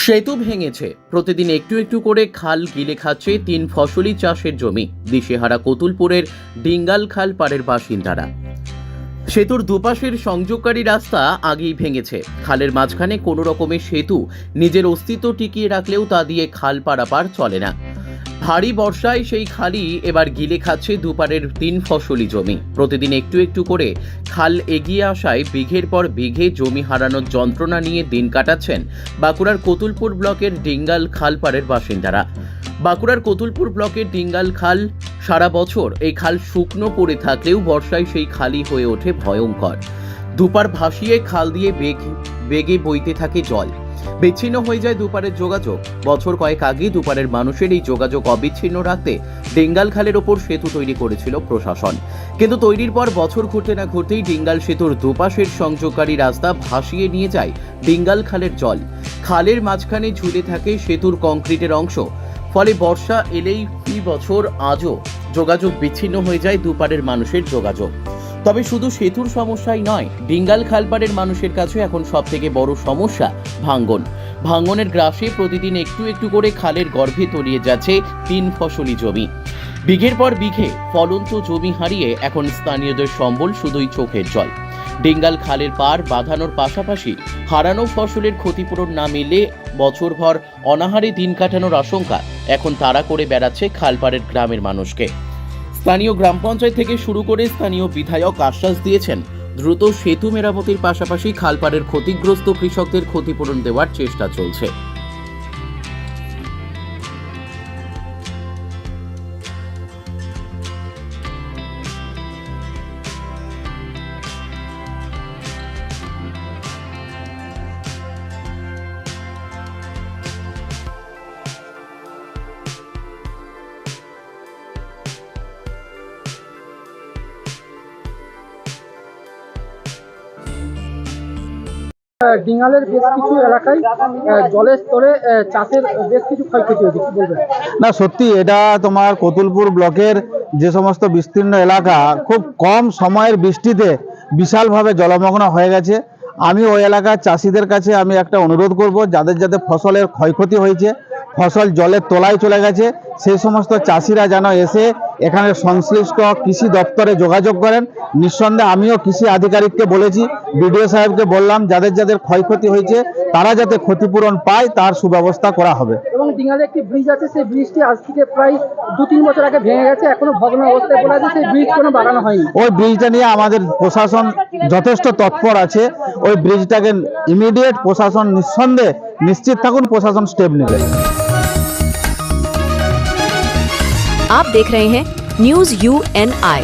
সেতু ভেঙেছে, প্রতিদিন একটু একটু করে খাল গিলে খাচ্ছে 3 ফসলি চাষের জমি। দিশেহারা কতুলপুরের ডিঙ্গাল খাল পাড়ের বাসিন্দারা। সেতুর দুপাশের সংযোগকারী রাস্তা আগেই ভেঙেছে। খালের মাঝখানে কোনো রকমের সেতু নিজের অস্তিত্ব টিকিয়ে রাখলেও তা দিয়ে খাল পারাপার চলে না। ভারী বর্ষায় সেই খালই এবার গিলে খাচ্ছে দুপারের 3 ফসলি জমি। প্রতিদিন একটু একটু করে খাল এগিয়ে আসায় বিঘের পর বিঘে জমি হারানোর যন্ত্রণা নিয়ে দিন কাটাচ্ছেন বাঁকুড়ার কতুলপুর ব্লকের ডিঙ্গাল খাল পাড়ের বাসিন্দারা। বাঁকুড়ার কতুলপুর ব্লকের ডিঙ্গাল খাল সারা বছর এই খাল শুকনো পড়ে থাকলেও বর্ষায় সেই খালি হয়ে ওঠে ভয়ঙ্কর। দুপার ভাসিয়ে খাল দিয়ে বেগে বইতে থাকে জল। বিচ্ছিন্ন হয়ে যায় দুপারের যোগাযোগ। বছর কয়েক আগে দুপারের মানুষের এই যোগাযোগ অবিচ্ছিন্ন রাখতে ডিঙ্গাল খালের ওপর সেতু তৈরি করেছিল প্রশাসন, কিন্তু তৈরির পর বছর ঘুরতে না ঘুরতেই ডিঙ্গাল সেতুর দুপাশের সংযোগকারী রাস্তা ভাসিয়ে নিয়ে যায় ডিঙ্গাল খালের জল। খালের মাঝখানে ঝুলে থাকে সেতুর কংক্রিটের অংশ। ফলে বর্ষা এলেই এই বছর আজও যোগাযোগ বিচ্ছিন্ন হয়ে যায় দুপারের মানুষের যোগাযোগ। তবে শুধু সেতুর সমস্যাই নয়, ডিঙ্গাল খালপাড়ের মানুষের কাছে এখন সবথেকে বড় সমস্যা ভাঙ্গনের গ্রাসে প্রতিদিন একটু একটু করে খালের গর্ভে তলিয়ে যাচ্ছে 3 ফসলি জমি। বিঘের পর বিঘে ফলন্ত জমি হারিয়ে এখন স্থানীয়দের সম্বল শুধুই চোখের জল। ডিঙ্গাল খালের পার বাঁধানোর পাশাপাশি হারানো ফসলের ক্ষতিপূরণ না মিললে বছরভর অনাহারে দিন কাটানোর আশঙ্কা এখন তাড়া করে বেড়াচ্ছে খালপাড়ের গ্রামের মানুষকে। স্থানীয় গ্রাম পঞ্চায়েত থেকে শুরু করে স্থানীয় বিধায়ক আশ্বাস দিয়েছেন দ্রুত সেতু মেরামতির পাশাপাশি খালপাড়ের ক্ষতিগ্রস্ত কৃষকদের ক্ষতিপূরণ দেওয়ার চেষ্টা চলছে। ডিঙ্গালের বেশ কিছু এলাকায় জলের স্তরে চাষের বেশ কিছু ক্ষয়ক্ষতি হয়েছে, কি বলবেন? না, সত্যি এটা তোমার কতুলপুর ব্লকের যে সমস্ত বিস্তীর্ণ এলাকা খুব কম সময়ের বৃষ্টিতে বিশালভাবে জলমগ্ন হয়ে গেছে। আমি ওই এলাকার চাষিদের কাছে আমি একটা অনুরোধ করব, যাদের ফসলের ক্ষয়ক্ষতি হয়েছে, ফসল জলের তলায় চলে গেছে, সেই সমস্ত চাষিরা যেন এসে এখানে সংশ্লিষ্ট কৃষি দপ্তরে যোগাযোগ করেন। নিঃসন্দেহে আমিও কৃষি আধিকারিককে বলেছি, বিডিও সাহেবকে বললাম, যাদের ক্ষয়ক্ষতি হয়েছে তারা যাতে ক্ষতিপূরণ পায় তার সুব্যবস্থা করা হবে। এবং ডিঙ্গালে একটি ব্রিজ আছে, সেই ব্রিজটি আজ থেকে প্রায় 2-3 বছর আগে ভেঙে গেছে, এখনো ভগ্ন অবস্থায় পড়ে আছে, সেই ব্রিজ কোনো বাগানো হয়নি। ওই ব্রিজটা নিয়ে আমাদের প্রশাসন যথেষ্ট তৎপর আছে। ওই ব্রিজটাকে ইমিডিয়েট প্রশাসন নিঃসন্দেহে নিশ্চিত থাকুন প্রশাসন স্টেপ নেবে। आप देख रहे हैं न्यूज़ UNI।